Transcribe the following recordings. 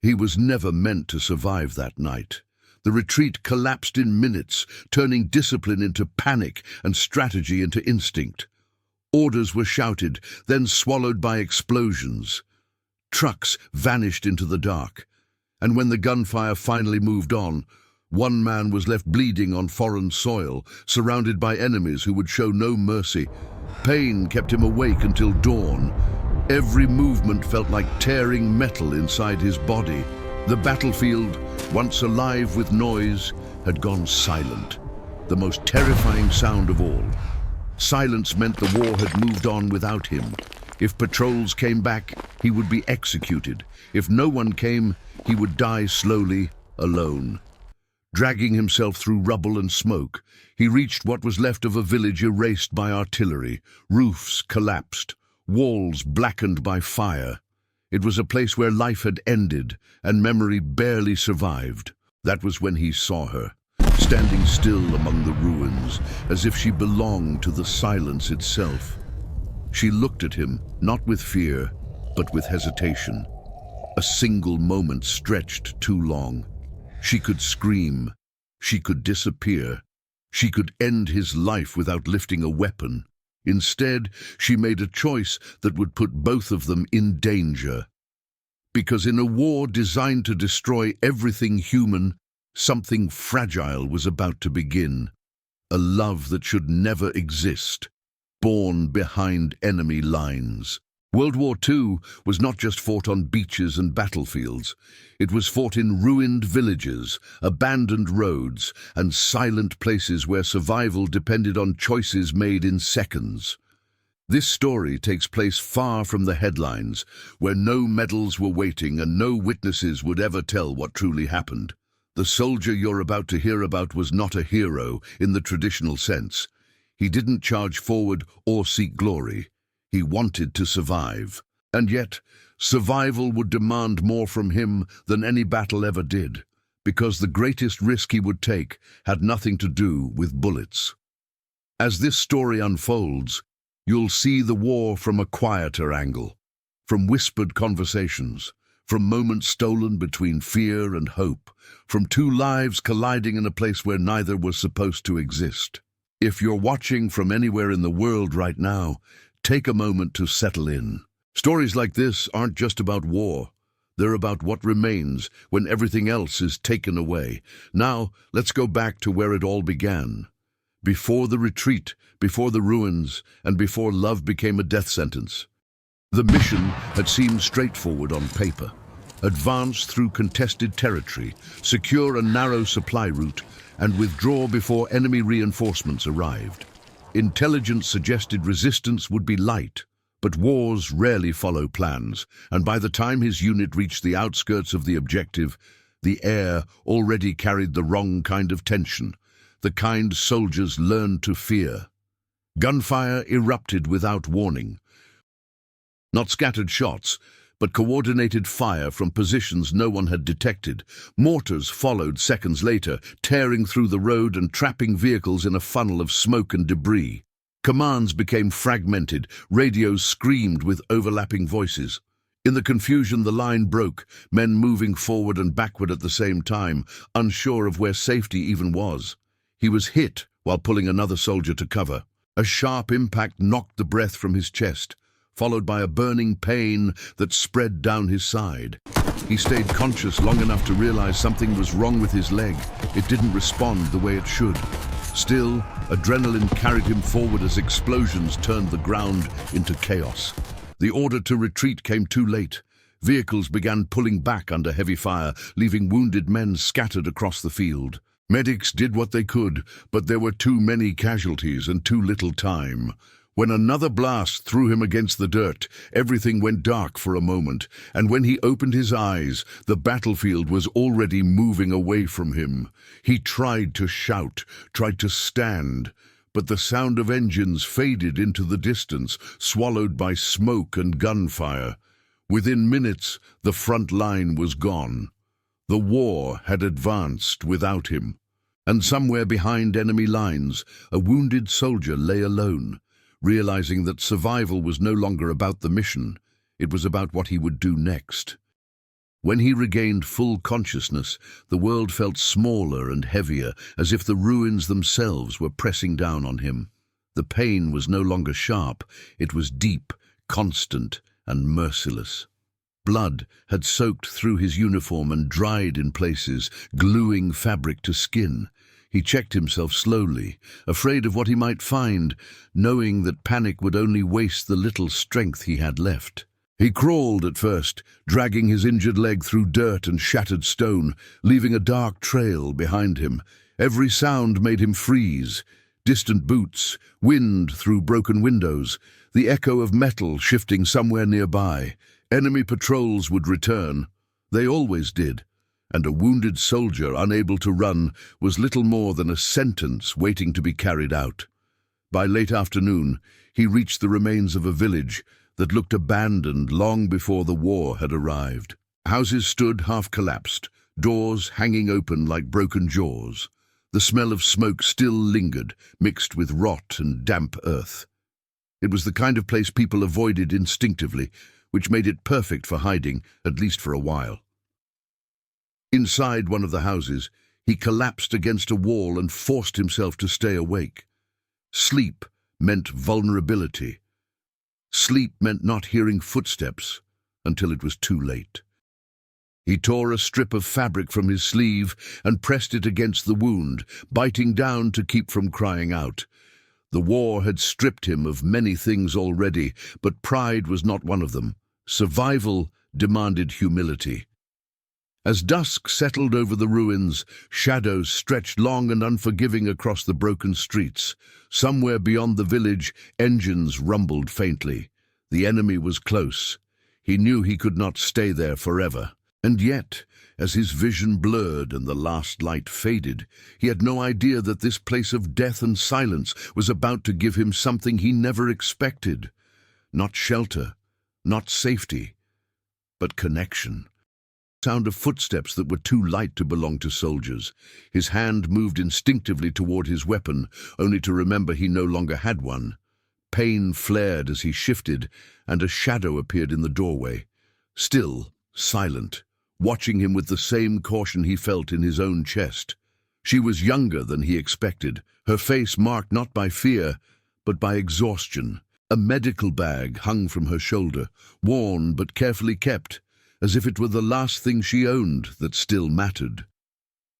He was never meant to survive that night. The retreat collapsed in minutes, turning discipline into panic and strategy into instinct. Orders were shouted, then swallowed by explosions. Trucks vanished into the dark, and when the gunfire finally moved on, one man was left bleeding on foreign soil, surrounded by enemies who would show no mercy. Pain kept him awake until dawn. Every movement felt like tearing metal inside his body. The battlefield, once alive with noise, had gone silent, the most terrifying sound of all. Silence meant the war had moved on without him. If patrols came back, he would be executed. If no one came, he would die slowly, alone. Dragging himself through rubble and smoke, he reached what was left of a village erased by artillery. Roofs collapsed, walls blackened by fire. It was a place where life had ended and memory barely survived. That was when he saw her, standing still among the ruins, as if she belonged to the silence itself. She looked at him, not with fear, but with hesitation. A single moment stretched too long. She could scream. She could disappear. She could end his life without lifting a weapon. Instead, she made a choice that would put both of them in danger. Because in a war designed to destroy everything human, something fragile was about to begin. A love that should never exist, born behind enemy lines. World War II was not just fought on beaches and battlefields. It was fought in ruined villages, abandoned roads, and silent places where survival depended on choices made in seconds. This story takes place far from the headlines, where no medals were waiting and no witnesses would ever tell what truly happened. The soldier you're about to hear about was not a hero in the traditional sense. He didn't charge forward or seek glory. He wanted to survive. And yet, survival would demand more from him than any battle ever did, because the greatest risk he would take had nothing to do with bullets. As this story unfolds, you'll see the war from a quieter angle, from whispered conversations, from moments stolen between fear and hope, from two lives colliding in a place where neither was supposed to exist. If you're watching from anywhere in the world right now, take a moment to settle in. Stories like this aren't just about war. They're about what remains when everything else is taken away. Now, let's go back to where it all began. Before the retreat, before the ruins, and before love became a death sentence. The mission had seemed straightforward on paper. Advance through contested territory, secure a narrow supply route, and withdraw before enemy reinforcements arrived. Intelligence suggested resistance would be light, but wars rarely follow plans, and by the time his unit reached the outskirts of the objective, the air already carried the wrong kind of tension, the kind soldiers learned to fear. Gunfire erupted without warning. Not scattered shots, but coordinated fire from positions no one had detected. Mortars followed seconds later, tearing through the road and trapping vehicles in a funnel of smoke and debris. Commands became fragmented, radios screamed with overlapping voices. In the confusion, the line broke, men moving forward and backward at the same time, unsure of where safety even was. He was hit while pulling another soldier to cover. A sharp impact knocked the breath from his chest, followed by a burning pain that spread down his side. He stayed conscious long enough to realize something was wrong with his leg. It didn't respond the way it should. Still, adrenaline carried him forward as explosions turned the ground into chaos. The order to retreat came too late. Vehicles began pulling back under heavy fire, leaving wounded men scattered across the field. Medics did what they could, but there were too many casualties and too little time. When another blast threw him against the dirt, everything went dark for a moment, and when he opened his eyes, the battlefield was already moving away from him. He tried to shout, tried to stand, but the sound of engines faded into the distance, swallowed by smoke and gunfire. Within minutes, the front line was gone. The war had advanced without him, and somewhere behind enemy lines, a wounded soldier lay alone, realizing that survival was no longer about the mission, it was about what he would do next. When he regained full consciousness, the world felt smaller and heavier, as if the ruins themselves were pressing down on him. The pain was no longer sharp, it was deep, constant, and merciless. Blood had soaked through his uniform and dried in places, gluing fabric to skin. He checked himself slowly, afraid of what he might find, knowing that panic would only waste the little strength he had left. He crawled at first, dragging his injured leg through dirt and shattered stone, leaving a dark trail behind him. Every sound made him freeze. Distant boots, wind through broken windows, the echo of metal shifting somewhere nearby. Enemy patrols would return. They always did. And a wounded soldier unable to run was little more than a sentence waiting to be carried out. By late afternoon, he reached the remains of a village that looked abandoned long before the war had arrived. Houses stood half-collapsed, doors hanging open like broken jaws. The smell of smoke still lingered, mixed with rot and damp earth. It was the kind of place people avoided instinctively, which made it perfect for hiding, at least for a while. Inside one of the houses, he collapsed against a wall and forced himself to stay awake. Sleep meant vulnerability. Sleep meant not hearing footsteps until it was too late. He tore a strip of fabric from his sleeve and pressed it against the wound, biting down to keep from crying out. The war had stripped him of many things already, but pride was not one of them. Survival demanded humility. As dusk settled over the ruins, shadows stretched long and unforgiving across the broken streets. Somewhere beyond the village, engines rumbled faintly. The enemy was close. He knew he could not stay there forever. And yet, as his vision blurred and the last light faded, he had no idea that this place of death and silence was about to give him something he never expected. Not shelter, not safety, but connection. Sound of footsteps that were too light to belong to soldiers. His hand moved instinctively toward his weapon, only to remember he no longer had one. Pain flared as he shifted, and a shadow appeared in the doorway. Still, silent, watching him with the same caution he felt in his own chest. She was younger than he expected, her face marked not by fear, but by exhaustion. A medical bag hung from her shoulder, worn but carefully kept, as if it were the last thing she owned that still mattered.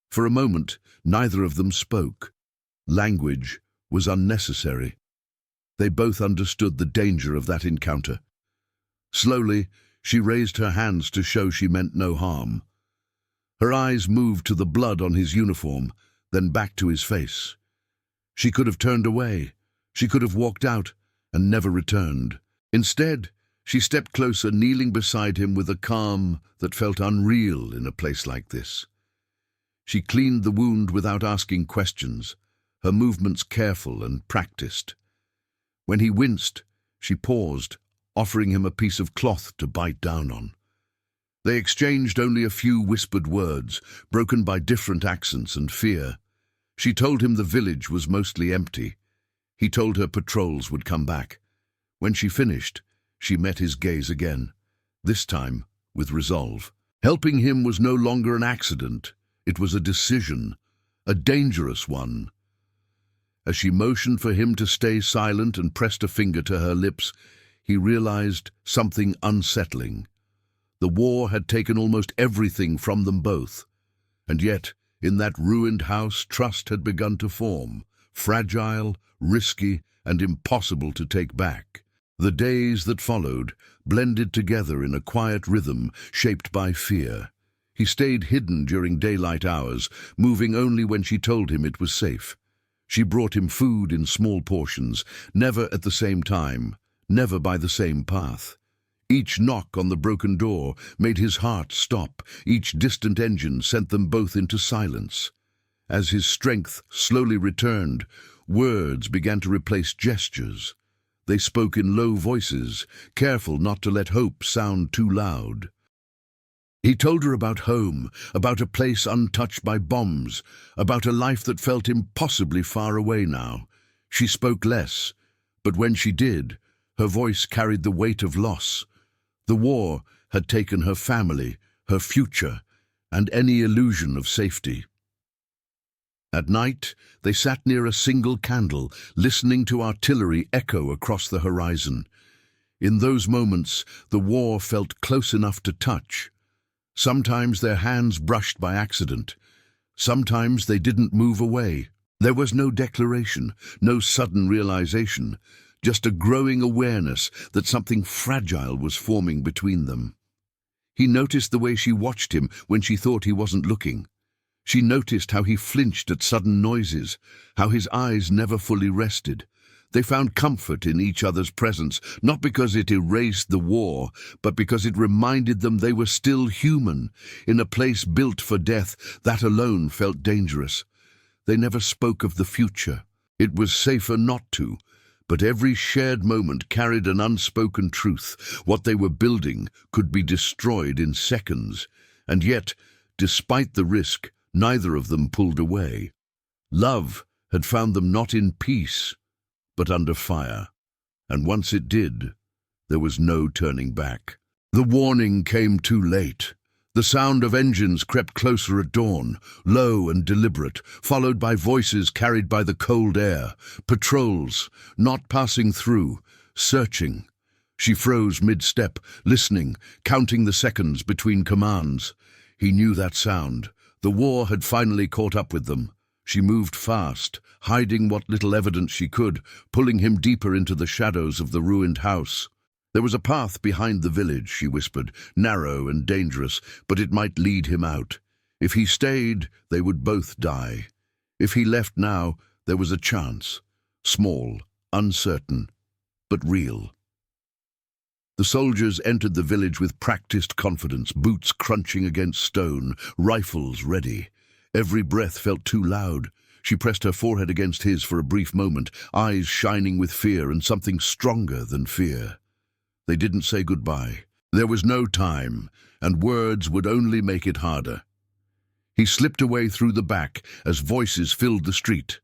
For a moment, neither of them spoke. Language was unnecessary. They both understood the danger of that encounter. Slowly, she raised her hands to show she meant no harm. Her eyes moved to the blood on his uniform, then back to his face. She could have turned away. She could have walked out and never returned. Instead, she stepped closer, kneeling beside him with a calm that felt unreal in a place like this. She cleaned the wound without asking questions, her movements careful and practiced. When he winced, she paused, offering him a piece of cloth to bite down on. They exchanged only a few whispered words, broken by different accents and fear. She told him the village was mostly empty. He told her patrols would come back. When she finished, she met his gaze again, this time with resolve. Helping him was no longer an accident. It was a decision, a dangerous one. As she motioned for him to stay silent and pressed a finger to her lips, he realized something unsettling. The war had taken almost everything from them both. And yet, in that ruined house, trust had begun to form, fragile, risky, and impossible to take back. The days that followed blended together in a quiet rhythm shaped by fear. He stayed hidden during daylight hours, moving only when she told him it was safe. She brought him food in small portions, never at the same time, never by the same path. Each knock on the broken door made his heart stop. Each distant engine sent them both into silence. As his strength slowly returned, words began to replace gestures. They spoke in low voices, careful not to let hope sound too loud. He told her about home, about a place untouched by bombs, about a life that felt impossibly far away now. She spoke less, but when she did, her voice carried the weight of loss. The war had taken her family, her future, and any illusion of safety. At night, they sat near a single candle, listening to artillery echo across the horizon. In those moments, the war felt close enough to touch. Sometimes their hands brushed by accident. Sometimes they didn't move away. There was no declaration, no sudden realization, just a growing awareness that something fragile was forming between them. He noticed the way she watched him when she thought he wasn't looking. She noticed how he flinched at sudden noises, how his eyes never fully rested. They found comfort in each other's presence, not because it erased the war, but because it reminded them they were still human, in a place built for death that alone felt dangerous. They never spoke of the future. It was safer not to, but every shared moment carried an unspoken truth. What they were building could be destroyed in seconds, and yet, despite the risk, neither of them pulled away. Love had found them not in peace, but under fire, and once it did, there was no turning back. The warning came too late. The sound of engines crept closer at dawn, low and deliberate, followed by voices carried by the cold air. Patrols, not passing through, searching. She froze mid-step, listening, counting the seconds between commands. He knew that sound. The war had finally caught up with them. She moved fast, hiding what little evidence she could, pulling him deeper into the shadows of the ruined house. There was a path behind the village, she whispered, narrow and dangerous, but it might lead him out. If he stayed, they would both die. If he left now, there was a chance. Small, uncertain, but real. The soldiers entered the village with practiced confidence, boots crunching against stone, rifles ready. Every breath felt too loud. She pressed her forehead against his for a brief moment, eyes shining with fear and something stronger than fear. They didn't say goodbye. There was no time, and words would only make it harder. He slipped away through the back as voices filled the street.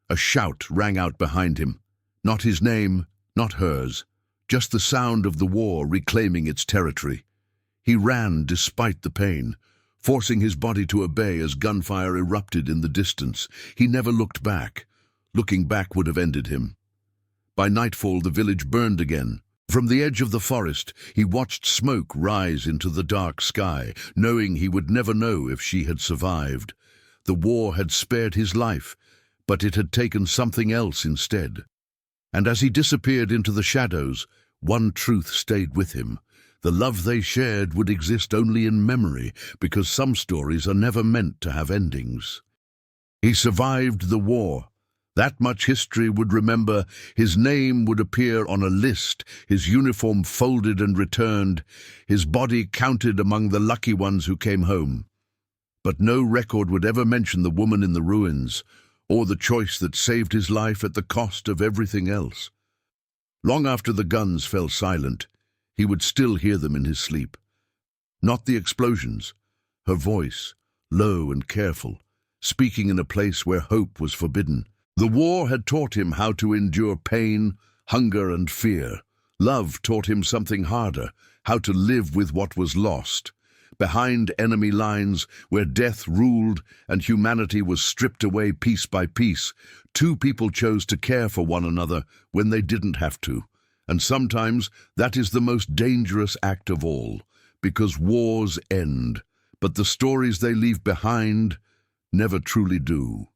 A shout rang out behind him. Not his name, not hers. Just the sound of the war reclaiming its territory. He ran despite the pain, forcing his body to obey as gunfire erupted in the distance. He never looked back. Looking back would have ended him. By nightfall, the village burned again. From the edge of the forest, he watched smoke rise into the dark sky, knowing he would never know if she had survived. The war had spared his life, but it had taken something else instead. And as he disappeared into the shadows, one truth stayed with him. The love they shared would exist only in memory, because some stories are never meant to have endings. He survived the war. That much history would remember. His name would appear on a list, his uniform folded and returned, his body counted among the lucky ones who came home. But no record would ever mention the woman in the ruins, or the choice that saved his life at the cost of everything else. Long after the guns fell silent, he would still hear them in his sleep. Not the explosions, her voice, low and careful, speaking in a place where hope was forbidden. The war had taught him how to endure pain, hunger, and fear. Love taught him something harder, how to live with what was lost. Behind enemy lines, where death ruled and humanity was stripped away piece by piece, two people chose to care for one another when they didn't have to. And sometimes that is the most dangerous act of all, because wars end, but the stories they leave behind never truly do.